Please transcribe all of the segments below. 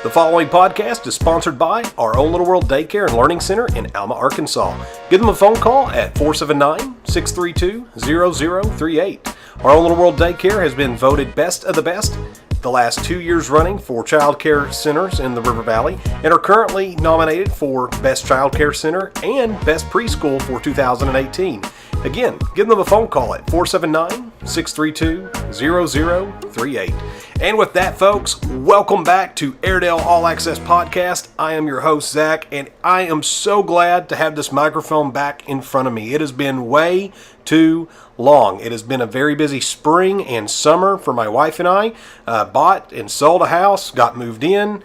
The following podcast is sponsored by Our Own Little World Daycare and Learning Center in Alma, Arkansas. Give them a phone call at 479-632-0038. Our Own Little World Daycare has been voted Best of the Best the last 2 years running for child care centers in the River Valley and are currently nominated for Best Child Care Center and Best Preschool for 2018. Again, give them a phone call at 479-632-0038. And with that, folks, welcome back to Airedale All Access Podcast. I am your host, Zach, and I am so glad to have this microphone back in front of me. It has been way too long. It has been a very busy spring and summer for my wife and I. Bought and sold a house, got moved in.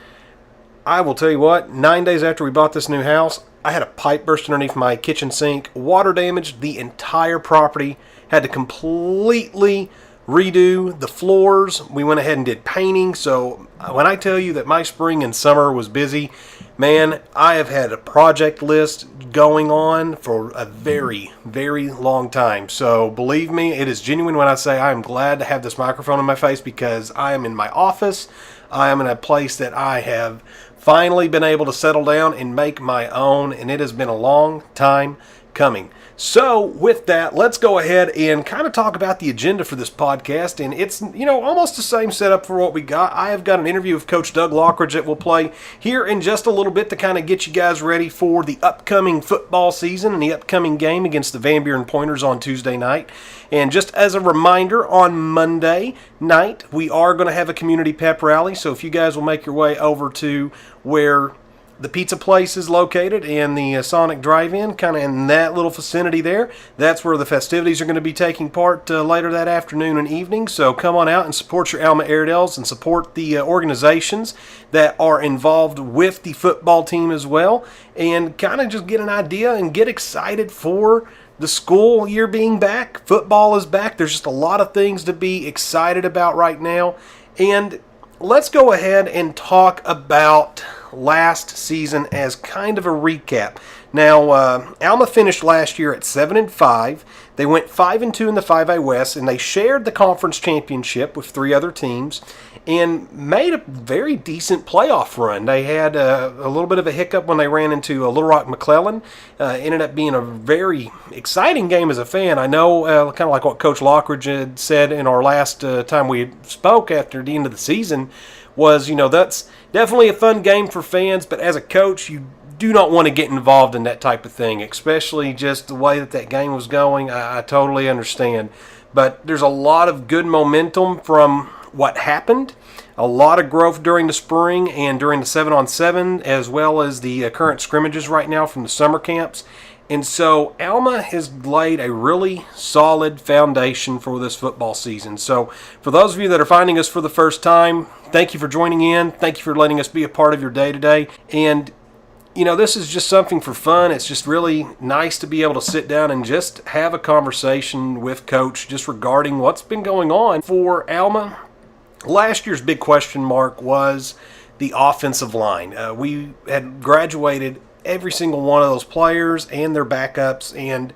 I will tell you what, 9 days after we bought this new house, I had a pipe burst underneath my kitchen sink, water damaged the entire property, had to completely redo the floors. We went ahead and did painting. So when I tell you that my spring and summer was busy, man, I have had a project list going on for a very, very long time. So believe me, it is genuine when I say I am glad to have this microphone in my face because I am in my office. I am in a place that I have finally been able to settle down and make my own, and it has been a long time coming. So with that, let's go ahead and kind of talk about the agenda for this podcast. And it's, almost the same setup for what we got. I have got an interview with Coach Doug Loughridge that will play here in just a little bit to kind of get you guys ready for the upcoming football season and the upcoming game against the Buren Pointers on Tuesday night. And just as a reminder, on Monday night, we are going to have a community pep rally. So if you guys will make your way over to where the pizza place is located and the Sonic Drive-In, kind of in that little vicinity there. That's where the festivities are going to be taking part later that afternoon and evening. So come on out and support your Alma Airedales and support the organizations that are involved with the football team as well. And kind of just get an idea and get excited for the school year being back. Football is back. There's just a lot of things to be excited about right now. And let's go ahead and talk about last season as kind of a recap. Now, Alma finished last year at 7-5. They went 5-2 in the 5A West, and they shared the conference championship with three other teams and made a very decent playoff run. They had a little bit of a hiccup when they ran into Little Rock McClellan. Ended up being a very exciting game as a fan. I know, kind of like what Coach Loughridge had said in our last time we spoke after the end of the season, was, that's definitely a fun game for fans, but as a coach, you do not want to get involved in that type of thing, especially just the way that game was going. I totally understand. But there's a lot of good momentum from what happened, a lot of growth during the spring and during the 7-on-7, as well as the current scrimmages right now from the summer camps. And so Alma has laid a really solid foundation for this football season. So for those of you that are finding us for the first time, thank you for joining in. Thank you for letting us be a part of your day-to-day. And, this is just something for fun. It's just really nice to be able to sit down and just have a conversation with Coach just regarding what's been going on for Alma. Last year's big question mark was the offensive line. We had graduated every single one of those players and their backups, and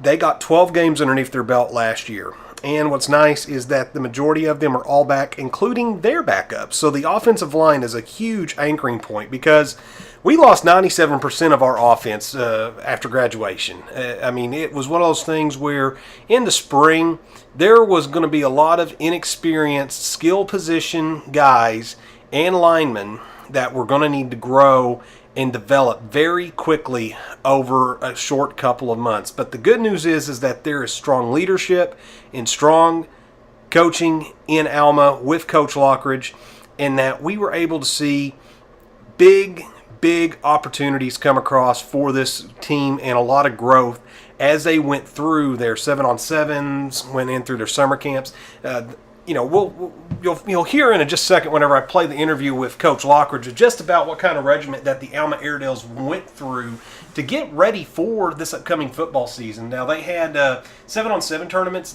they got 12 games underneath their belt last year. And what's nice is that the majority of them are all back, including their backups. So the offensive line is a huge anchoring point because we lost 97% of our offense after graduation. It was one of those things where in the spring there was going to be a lot of inexperienced skill position guys and linemen that were going to need to grow and develop very quickly over a short couple of months. But the good news is that there is strong leadership and strong coaching in Alma with Coach Loughridge, and that we were able to see big opportunities come across for this team and a lot of growth as they went through their 7-on-7s, went in through their summer camps. You'll hear in just a second whenever I play the interview with Coach Loughridge just about what kind of regiment that the Alma Airedales went through to get ready for this upcoming football season. Now, they had 7-on-7 tournaments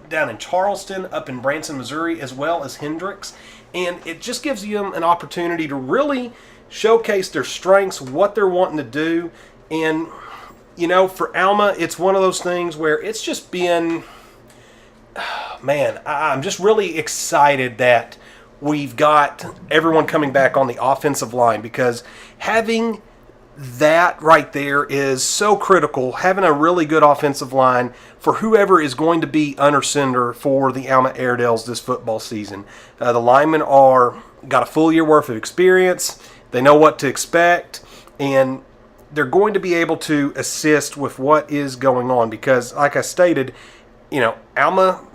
down in Charleston, up in Branson, Missouri, as well as Hendricks, and it just gives them an opportunity to really showcase their strengths, what they're wanting to do, and, for Alma, it's one of those things where it's just been... Man, I'm just really excited that we've got everyone coming back on the offensive line, because having that right there is so critical. Having a really good offensive line for whoever is going to be under center for the Alma Airedales this football season. The linemen got a full year worth of experience. They know what to expect, and they're going to be able to assist with what is going on, because, like I stated, Alma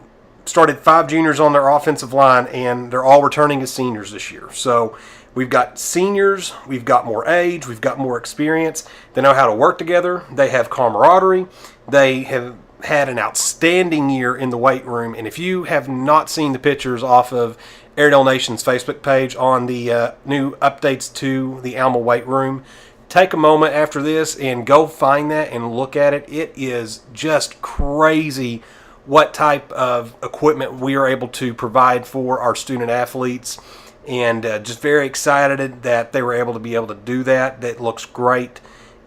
started 5 juniors on their offensive line, and they're all returning as seniors this year. So we've got seniors, we've got more age, we've got more experience. They know how to work together. They have camaraderie. They have had an outstanding year in the weight room. And if you have not seen the pictures off of Airedale Nation's Facebook page on the new updates to the Alma weight room, take a moment after this and go find that and look at it. It is just crazy what type of equipment we are able to provide for our student athletes. And just very excited that they were able to do that. That looks great.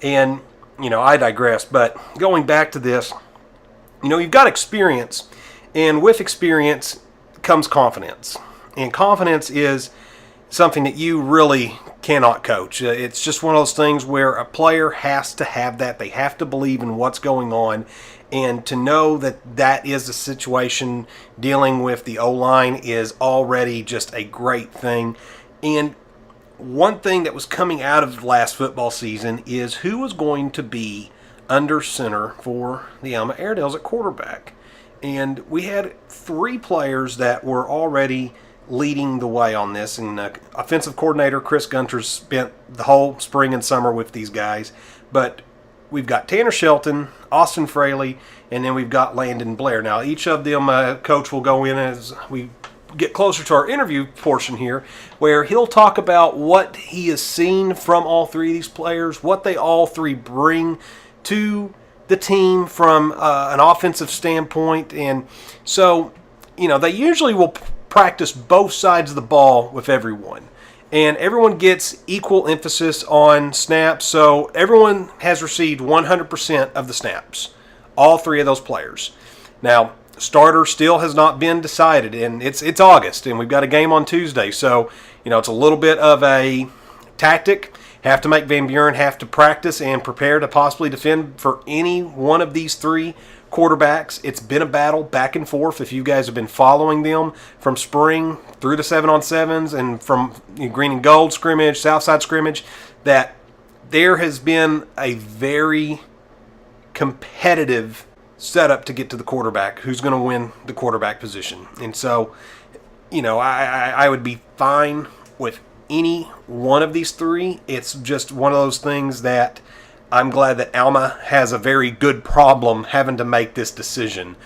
And, I digress. But going back to this, you've got experience. And with experience comes confidence. And confidence is something that you really cannot coach. It's just one of those things where a player has to have that. They have to believe in what's going on. And to know that is the situation dealing with the O-line is already just a great thing. And one thing that was coming out of last football season is who was going to be under center for the Alma Airedales at quarterback. And we had 3 players that were already leading the way on this. And offensive coordinator Chris Gunter spent the whole spring and summer with these guys. But we've got Tanner Shelton, Austin Fraley, and then we've got Landon Blair. Now, each of them, Coach will go in as we get closer to our interview portion here, where he'll talk about what he has seen from all 3 of these players, what they all 3 bring to the team from an offensive standpoint. And so, they usually will practice both sides of the ball with everyone. And everyone gets equal emphasis on snaps, so everyone has received 100% of the snaps, all 3 of those players. Now, starter still has not been decided, and it's August, and we've got a game on Tuesday, so it's a little bit of a tactic. Have to make Van Buren have to practice and prepare to possibly defend for any one of these 3 quarterbacks. It's been a battle back and forth. If you guys have been following them from spring through the 7-on-7s and from green and gold scrimmage, Southside scrimmage, that there has been a very competitive setup to get to the quarterback. Who's going to win the quarterback position? And so, I would be fine with any one of these 3. It's just one of those things that I'm glad that Alma has a very good problem having to make this decision.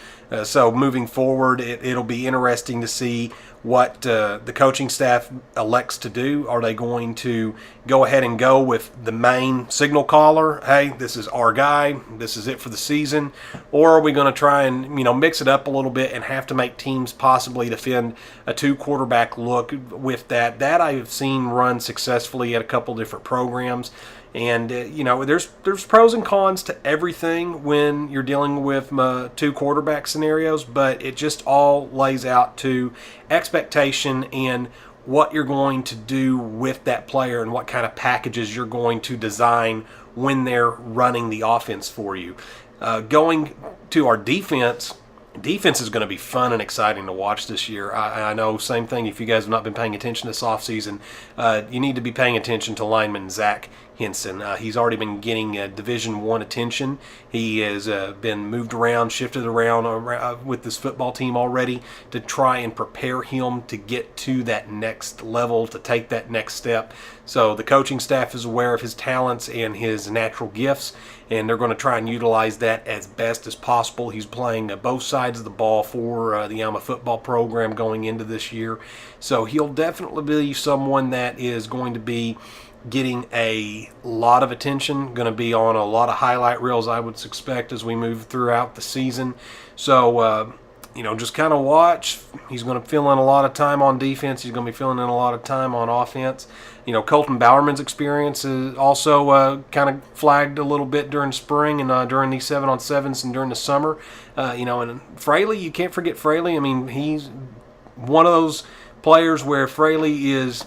So moving forward, it'll be interesting to see what the coaching staff elects to do. Are they going to go ahead and go with the main signal caller? Hey, this is our guy. This is it for the season. Or are we going to try and mix it up a little bit and have to make teams possibly defend a 2-quarterback look with that? That I've seen run successfully at a couple different programs. And, there's pros and cons to everything when you're dealing with 2 quarterback scenarios, but it just all lays out to expectation and what you're going to do with that player and what kind of packages you're going to design when they're running the offense for you. Going to our defense is going to be fun and exciting to watch this year. I know, same thing, if you guys have not been paying attention this offseason, you need to be paying attention to lineman Zach Henson. He's already been getting Division I attention. He has been moved around, shifted around with this football team already to try and prepare him to get to that next level, to take that next step. So the coaching staff is aware of his talents and his natural gifts, and they're going to try and utilize that as best as possible. He's playing both sides of the ball for the Alma football program going into this year. So he'll definitely be someone that is going to be getting a lot of attention, going to be on a lot of highlight reels, I would expect, as we move throughout the season. So, just kind of watch. He's going to fill in a lot of time on defense. He's going to be filling in a lot of time on offense. Colton Bowerman's experience is also kind of flagged a little bit during spring and during these 7-on-7s and during the summer. And Fraley, you can't forget Fraley. I mean, he's one of those players where Fraley is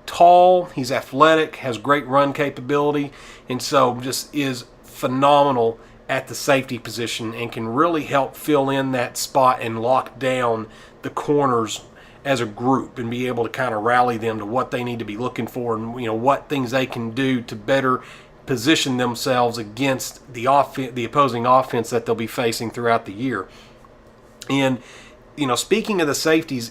tall, he's athletic, has great run capability, and so just is phenomenal at the safety position and can really help fill in that spot and lock down the corners as a group and be able to kind of rally them to what they need to be looking for and what things they can do to better position themselves against the opposing offense that they'll be facing throughout the year. And speaking of the safeties,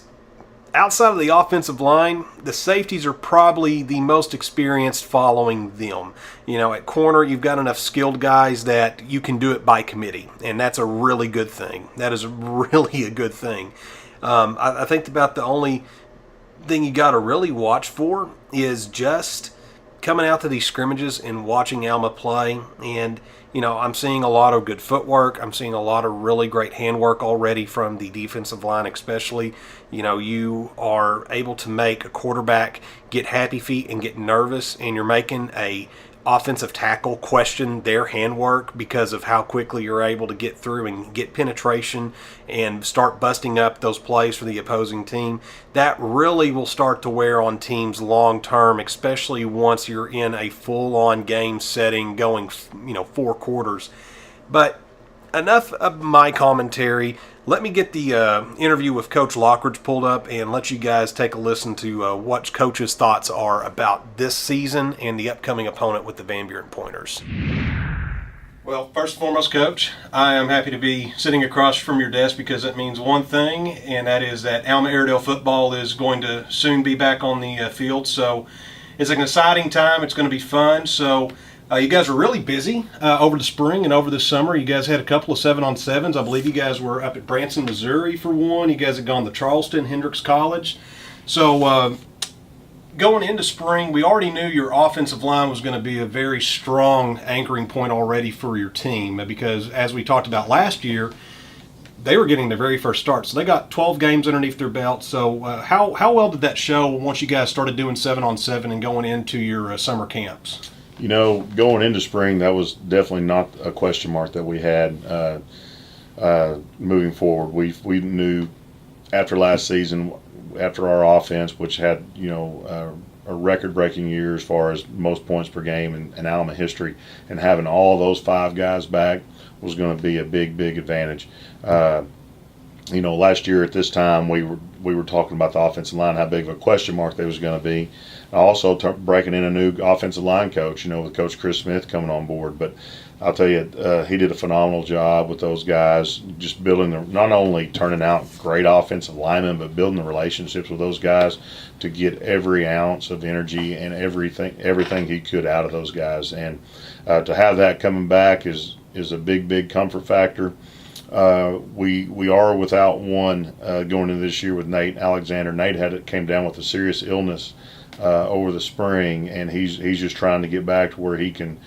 outside of the offensive line, the safeties are probably the most experienced following them. At corner, you've got enough skilled guys that you can do it by committee, and that's a really good thing. That is really a good thing. I think about the only thing you got to really watch for is just coming out to these scrimmages and watching Alma play. And, I'm seeing a lot of good footwork. I'm seeing a lot of really great handwork already from the defensive line especially. You are able to make a quarterback get happy feet and get nervous, and you're making a offensive tackle question their handwork because of how quickly you're able to get through and get penetration and start busting up those plays for the opposing team. That really will start to wear on teams long term, especially once you're in a full-on game setting going 4 quarters. But enough of my commentary. Let me get the interview with Coach Loughridge pulled up and let you guys take a listen to what Coach's thoughts are about this season and the upcoming opponent with the Van Buren Pointers. Well, first and foremost, Coach, I am happy to be sitting across from your desk because that means one thing, and that is that Alma Airedale Football is going to soon be back on the field. So it's an exciting time. It's going to be fun. So you guys were really busy over the spring and over the summer. You guys had a couple of 7-on-7s. I believe you guys were up at Branson, Missouri for one. You guys had gone to Charleston, Hendrix College. So going into spring, we already knew your offensive line was going to be a very strong anchoring point already for your team because, as we talked about last year, they were getting their very first start. So they got 12 games underneath their belt. So how well did that show once you guys started doing 7-on-7 and going into your summer camps? Going into spring, that was definitely not a question mark that we had moving forward. We knew after last season, after our offense, which had a record-breaking year as far as most points per game in Alma history, and having all those 5 guys back was going to be a big advantage. Last year at this time we were talking about the offensive line, how big of a question mark they was going to be. Also breaking in a new offensive line coach, with Coach Chris Smith coming on board. But I'll tell you, he did a phenomenal job with those guys, just building not only turning out great offensive linemen, but building the relationships with those guys to get every ounce of energy and everything he could out of those guys. And to have that coming back is a big comfort factor. We are without one going into this year with Nate Alexander. Nate came down with a serious illness over the spring, and he's just trying to get back to where he can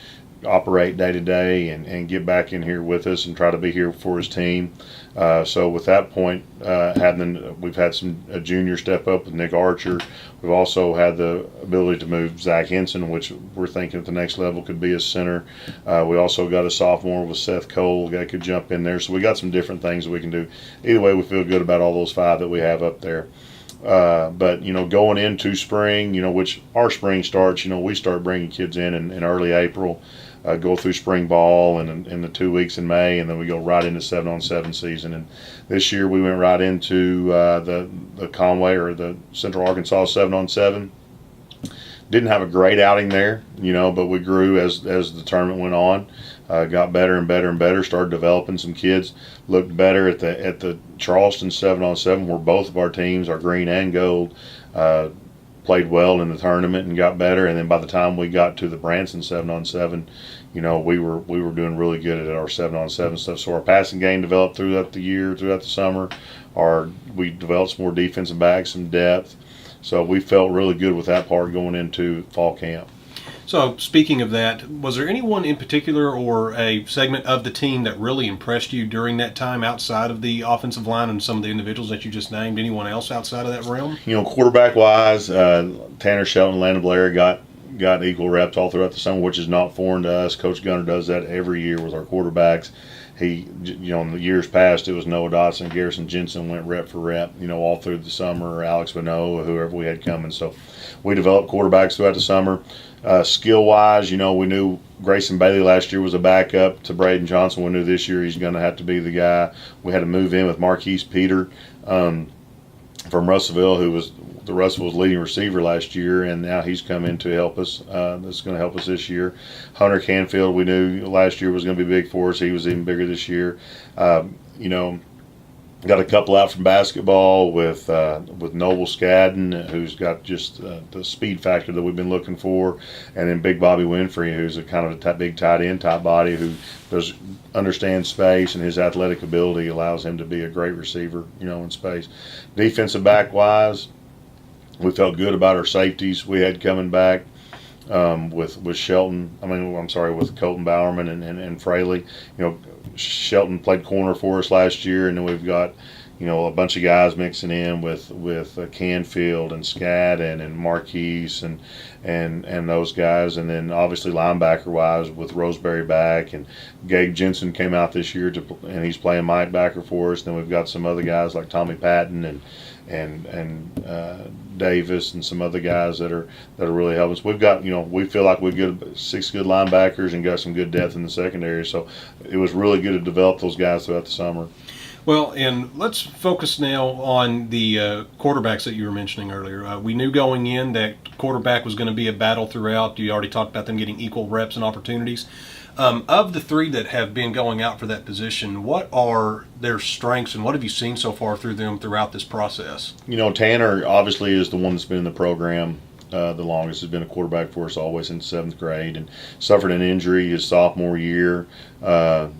operate day to day and get back in here with us and try to be here for his team. So with that point, we've had a junior step up with Nick Archer. We've also had the ability to move Zach Henson, which we're thinking at the next level could be a center. We also got a sophomore with Seth Cole that could jump in there. So we got some different things that we can do. Either way, we feel good about all those 5 that we have up there. But going into spring, which our spring starts, we start bringing kids in early April, go through spring ball and in the 2 weeks in May, and then we go right into 7-on-7 season. And this year we went right into the Conway or the Central Arkansas 7-on-7. Didn't have a great outing there, but we grew as the tournament went on. Got better and better, started developing some kids, looked better at the Charleston 7-on-7, where both of our teams, our green and gold, played well in the tournament and got better. And then by the time we got to the Branson 7-on-7, we were doing really good at our 7-on-7 stuff. So our passing game developed throughout the year, throughout the summer. We developed some more defensive backs, some depth. So we felt really good with that part going into fall camp. So speaking of that, was there anyone in particular or a segment of the team that really impressed you during that time outside of the offensive line and some of the individuals that you just named? Anyone else outside of that realm? Quarterback-wise, Tanner Shelton and Landon Blair got equal reps all throughout the summer, which is not foreign to us. Coach Gunner does that every year with our quarterbacks. In the years past, it was Noah Dotson, Garrison Jensen went rep for rep, all through the summer, Alex Bonneau, whoever we had coming. So we developed quarterbacks throughout the summer. Skill-wise, we knew Grayson Bailey last year was a backup to Braden Johnson. We knew this year he's going to have to be the guy. We had to move in with Marquise Peter from Russellville, who was the Russellville's leading receiver last year, and now he's come in to help us. That's going to help us this year. Hunter Canfield, we knew last year was going to be big for us. He was even bigger this year. Got a couple out from basketball with Noble Skadden, who's got just the speed factor that we've been looking for, and then Big Bobby Winfrey, who's a kind of a big tight end type body who understands space, and his athletic ability allows him to be a great receiver, in space. Defensive back wise, we felt good about our safeties we had coming back with Shelton. With Colton Bowerman and Fraley. Shelton played corner for us last year, and then we've got a bunch of guys mixing in with Canfield and Skadden and Marquise and those guys, and then obviously linebacker wise with Roseberry back, and Gabe Jensen came out this year and he's playing Mike backer for us. Then we've got some other guys like Tommy Patton and Davis and some other guys that are really helping us. We've got we feel like we've got 6 good linebackers and got some good depth in the secondary. So it was really good to develop those guys throughout the summer. Well, and let's focus now on the quarterbacks that you were mentioning earlier. We knew going in that quarterback was going to be a battle throughout. You already talked about them getting equal reps and opportunities. Of the 3 that have been going out for that position, what are their strengths and what have you seen so far through them throughout this process? Tanner obviously is the one that's been in the program the longest. Has been a quarterback for us always since 7th grade, and suffered an injury his sophomore year,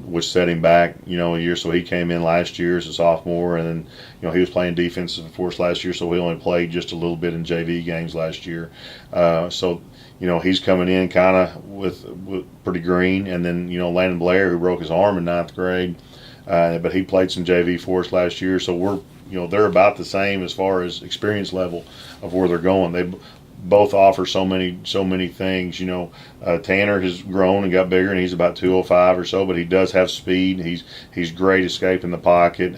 which set him back, a year. So he came in last year as a sophomore, and then, he was playing defensive for us last year, so he only played just a little bit in JV games last year. He's coming in kind of with pretty green, and then, Landon Blair, who broke his arm in 9th grade, but he played some JV for us last year, so they're about the same as far as experience level of where they're going. They both offer so many things. Tanner has grown and got bigger, and he's about 205 or so, but he does have speed. He's great escaping the pocket.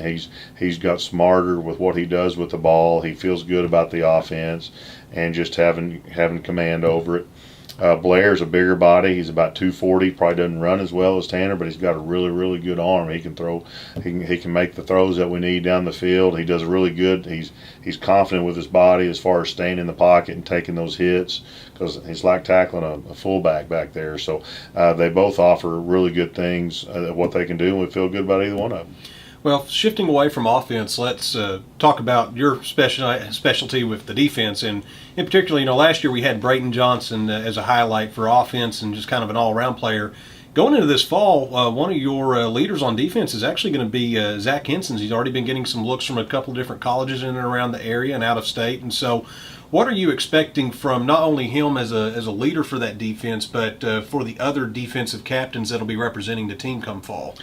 He's got smarter with what he does with the ball. He feels good about the offense and just having command over it. Blair's a bigger body. He's about 240. Probably doesn't run as well as Tanner, but he's got a really, really good arm. He can throw. He can make the throws that we need down the field. He does really good. He's confident with his body as far as staying in the pocket and taking those hits, because he's like tackling a fullback back there. So they both offer really good things at what they can do, and we feel good about either one of them. Well, shifting away from offense, let's talk about your specialty with the defense. And in particular, last year we had Braden Johnson as a highlight for offense and just kind of an all-around player. Going into this fall, one of your leaders on defense is actually going to be Zach Henson's. He's already been getting some looks from a couple of different colleges in and around the area and out of state. And so what are you expecting from not only him as a leader for that defense, but for the other defensive captains that will be representing the team come fall?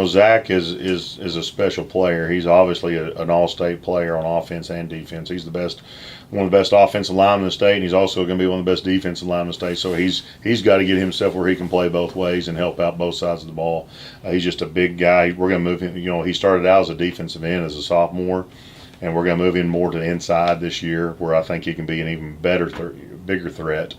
Zach is a special player. He's obviously an all-state player on offense and defense. He's one of the best offensive linemen in the state, and he's also going to be one of the best defensive linemen in the state. So he's got to get himself where he can play both ways and help out both sides of the ball. He's just a big guy. We're going to move him. He started out as a defensive end as a sophomore, and we're going to move him more to the inside this year, where I think he can be an even bigger threat,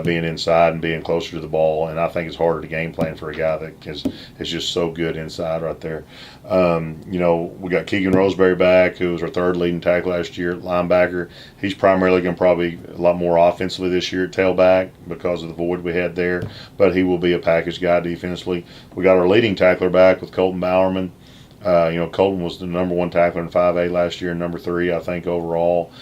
being inside and being closer to the ball. And I think it's harder to game plan for a guy that is just so good inside right there. We got Keegan Roseberry back, who was our 3rd leading tackle last year, linebacker. He's primarily going to probably a lot more offensively this year at tailback because of the void we had there, but he will be a package guy defensively. We got our leading tackler back with Colton Bowerman. Colton was the number 1 tackler in 5A last year and number 3, I think, overall.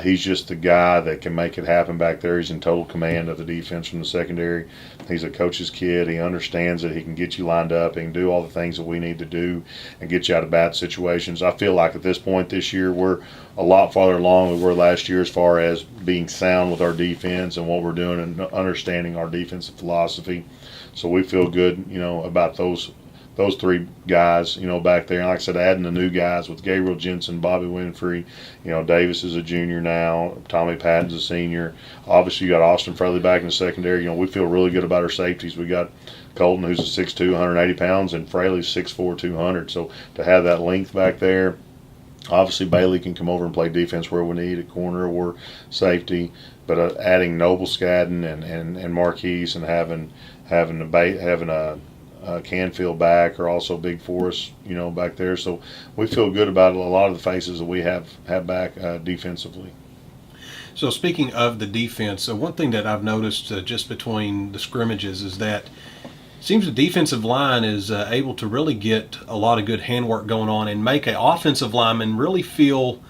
He's just the guy that can make it happen back there. He's in total command of the defense from the secondary. He's a coach's kid. He understands that he can get you lined up. He can do all the things that we need to do and get you out of bad situations. I feel like at this point this year, we're a lot farther along than we were last year as far as being sound with our defense and what we're doing and understanding our defensive philosophy. So we feel good, about those those three guys, back there. And like I said, adding the new guys with Gabriel Jensen, Bobby Winfrey, Davis is a junior now, Tommy Patton's a senior. Obviously, you got Austin Fraley back in the secondary. We feel really good about our safeties. We got Colton, who's a 6'2", 180 pounds, and Fraley's 6'4", 200. So to have that length back there, obviously Bailey can come over and play defense where we need, at corner or safety. But adding Noble Scadden and Marquise and having a Canfield back are also big for us, back there. So we feel good about a lot of the faces that we have back defensively. So speaking of the defense, one thing that I've noticed just between the scrimmages is that it seems the defensive line is able to really get a lot of good handwork going on and make an offensive lineman really feel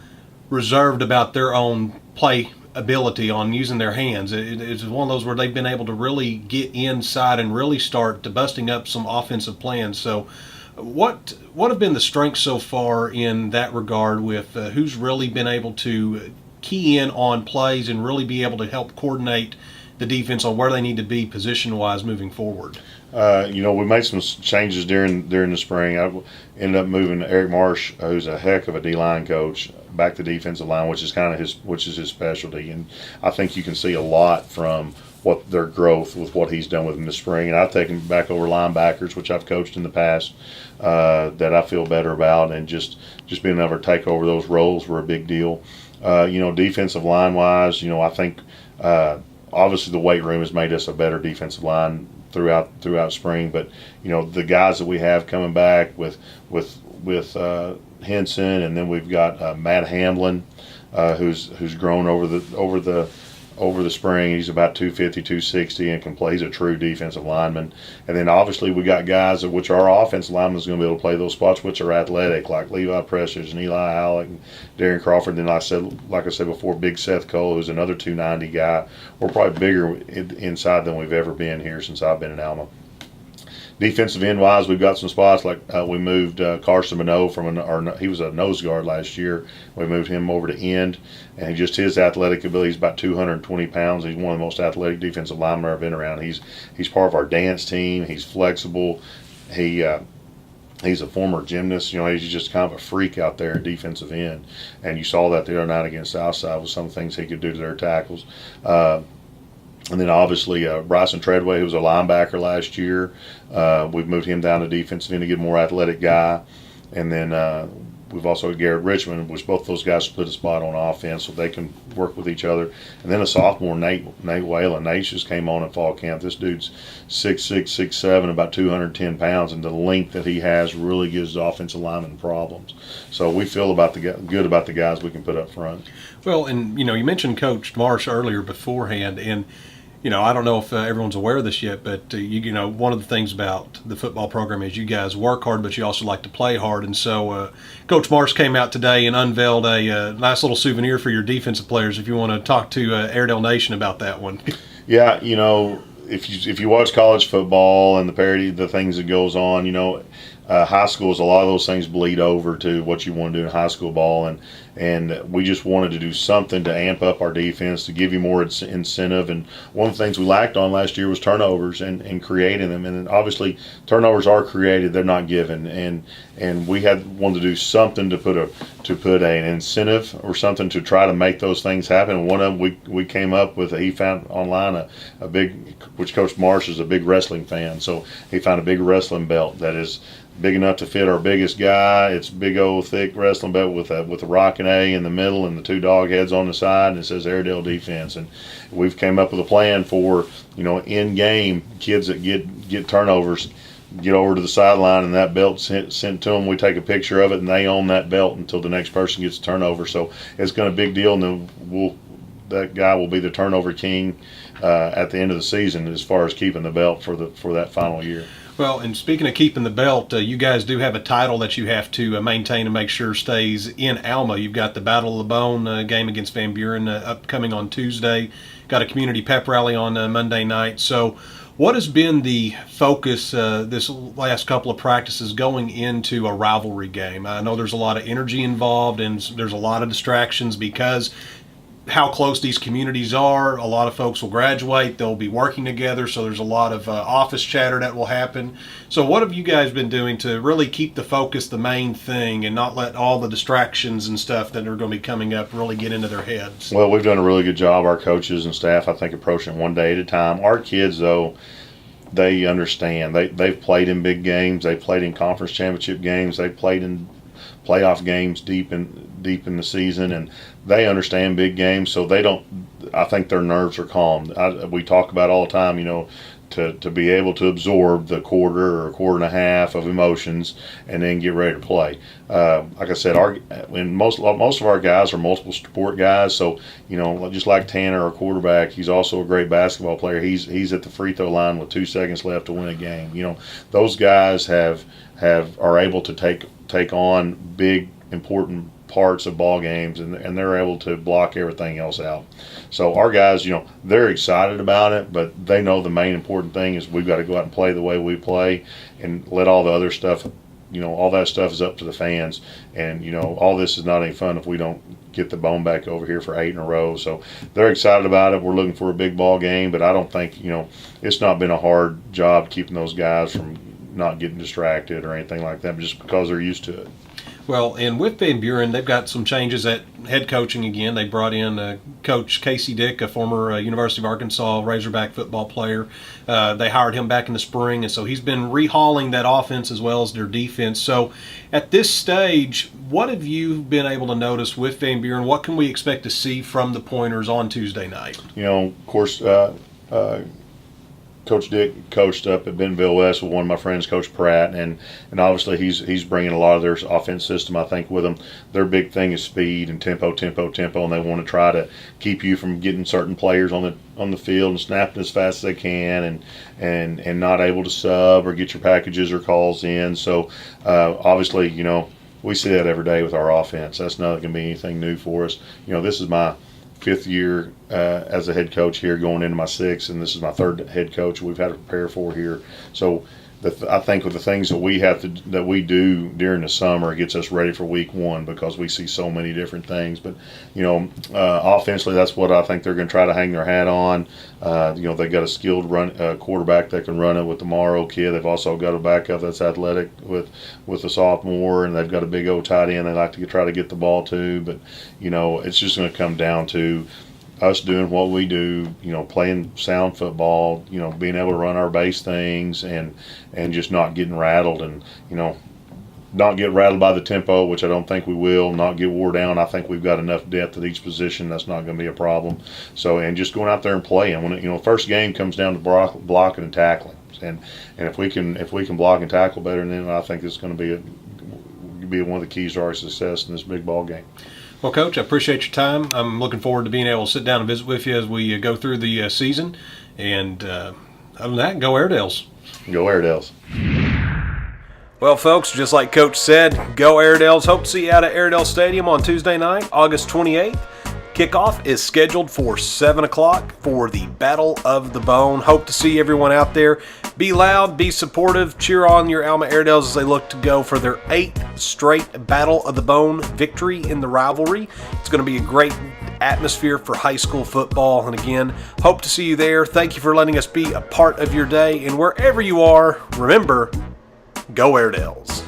reserved about their own play ability on using their hands. It's one of those where they've been able to really get inside and really start to busting up some offensive plans. So what have been the strengths so far in that regard with who's really been able to key in on plays and really be able to help coordinate the defense on where they need to be position-wise moving forward? We made some changes during the spring. I ended up moving Eric Marsh, who's a heck of a D-line coach, back to defensive line, which is his specialty. And I think you can see a lot from what their growth with what he's done with them this spring. And I've taken back over linebackers, which I've coached in the past, that I feel better about, and just being able to take over those roles were a big deal. Defensive line wise, I think obviously the weight room has made us a better defensive line throughout spring. But the guys that we have coming back with Henson, and then we've got Matt Hamlin, who's grown over the spring. He's about 250, 260, and can play as a true defensive lineman. And then obviously we got guys which our offensive linemen is going to be able to play those spots, which are athletic, like Levi Prestridge and Eli Halleck and Darren Crawford. And then like I said before, Big Seth Cole, who's another 290 guy. We're probably bigger inside than we've ever been here since I've been in Alma. Defensive end wise, we've got some spots like we moved Carson Minot he was a nose guard last year. We moved him over to end, and his athletic ability is about 220 pounds. He's one of the most athletic defensive linemen I've been around. He's part of our dance team. He's flexible. He's a former gymnast. He's just kind of a freak out there at defensive end, and you saw that the other night against Southside with some things he could do to their tackles. And then obviously Bryson Treadway, who was a linebacker last year, we've moved him down to defensive end to get a more athletic guy. And then we've also got Garrett Richmond, which both those guys split a spot on offense so they can work with each other. And then a sophomore, Nate Whalen. Nate just came on in fall camp. This dude's 6'6", 6'7", about 210 pounds, and the length that he has really gives the offensive lineman problems. So we feel good about the guys we can put up front. Well, and you mentioned Coach Marsh earlier beforehand, and I don't know if everyone's aware of this yet, but one of the things about the football program is you guys work hard, but you also like to play hard. And so Coach Marsh came out today and unveiled a nice little souvenir for your defensive players. If you want to talk to Airedale Nation about that one. Yeah, if you watch college football and the things that goes on, high schools, a lot of those things bleed over to what you want to do in high school ball, and we just wanted to do something to amp up our defense, to give you more incentive. And one of the things we lacked on last year was turnovers and creating them. And obviously turnovers are created; they're not given. And we wanted to do something to put an incentive or something to try to make those things happen. And one of them we came up with. He found online a big, which Coach Marsh is a big wrestling fan, so he found a big wrestling belt that is big enough to fit our biggest guy. It's a big old thick wrestling belt with a rocking A in the middle and the two dog heads on the side, and it says Airedale Defense. And we've came up with a plan for in game kids that get turnovers get over to the sideline, and that belt's sent to them. We take a picture of it, and they own that belt until the next person gets a turnover. So it's going to be a big deal, and then that guy will be the turnover king at the end of the season as far as keeping the belt for that final year. Well, and speaking of keeping the belt, you guys do have a title that you have to maintain and make sure stays in Alma. You've got the Battle of the Bone game against Van Buren upcoming on Tuesday. Got a community pep rally on Monday night. So what has been the focus this last couple of practices going into a rivalry game? I know there's a lot of energy involved and there's a lot of distractions because how close these communities are. A lot of folks will graduate. They'll be working together, so there's a lot of office chatter that will happen. So what have you guys been doing to really keep the focus the main thing and not let all the distractions and stuff that are going to be coming up really get into their heads? Well, we've done a really good job, our coaches and staff, I think, approaching it one day at a time. Our kids, though, they understand. They've played in big games. They've played in conference championship games. They've played in playoff games deep in the season, and they understand big games, so they don't. I think their nerves are calm. We talk about all the time, to be able to absorb the quarter or quarter and a half of emotions and then get ready to play. Like I said, most of our guys are multiple sport guys, so just like Tanner, our quarterback, he's also a great basketball player. He's at the free throw line with 2 seconds left to win a game. Those guys are able to take on big important parts of ball games, and they're able to block everything else out. So our guys, they're excited about it, but they know the main important thing is we've got to go out and play the way we play, and let all the other stuff, all that stuff is up to the fans. And all this is not any fun if we don't get the bone back over here for 8 in a row. So they're excited about it. We're looking for a big ball game, but I don't think it's not been a hard job keeping those guys from not getting distracted or anything like that, just because they're used to it. Well, and with Van Buren, they've got some changes at head coaching again. They brought in Coach Casey Dick, a former University of Arkansas Razorback football player. They hired him back in the spring, and so he's been rehauling that offense as well as their defense. So at this stage, what have you been able to notice with Van Buren? What can we expect to see from the Pointers on Tuesday night? Of course, Coach Dick coached up at Bentonville West with one of my friends, Coach Pratt, and obviously he's bringing a lot of their offense system, I think, with them. Their big thing is speed and tempo, and they want to try to keep you from getting certain players on the field and snapping as fast as they can, and not able to sub or get your packages or calls in. So obviously, we see that every day with our offense. That's not going to be anything new for us. This is my 5th year as a head coach here, going into my 6th, and this is my 3rd head coach we've had to prepare for here. So I think with the things that we do during the summer, it gets us ready for week 1 because we see so many different things. But offensively, that's what I think they're going to try to hang their hat on. They got a skilled quarterback that can run it with the Morrow kid. They've also got a backup that's athletic with a sophomore, and they've got a big old tight end they like to try to get the ball to. But it's just going to come down to us doing what we do, playing sound football, being able to run our base things, and just not getting rattled, and not get rattled by the tempo, which I don't think we will. Not get wore down. I think we've got enough depth at each position. That's not going to be a problem. So, and just going out there and playing. When first game comes down to blocking and tackling, and if we can block and tackle better, then I think it's going to be one of the keys to our success in this big ball game. Well, Coach, I appreciate your time. I'm looking forward to being able to sit down and visit with you as we go through the season. And other than that, go Airedales. Go Airedales. Well, folks, just like Coach said, go Airedales. Hope to see you out at Airedale Stadium on Tuesday night, August 28th. Kickoff is scheduled for 7 o'clock for the Battle of the Bone. Hope to see everyone out there. Be loud, be supportive, cheer on your Alma Airedales as they look to go for their 8th straight Battle of the Bone victory in the rivalry. It's going to be a great atmosphere for high school football. And again, hope to see you there. Thank you for letting us be a part of your day. And wherever you are, remember, go Airedales.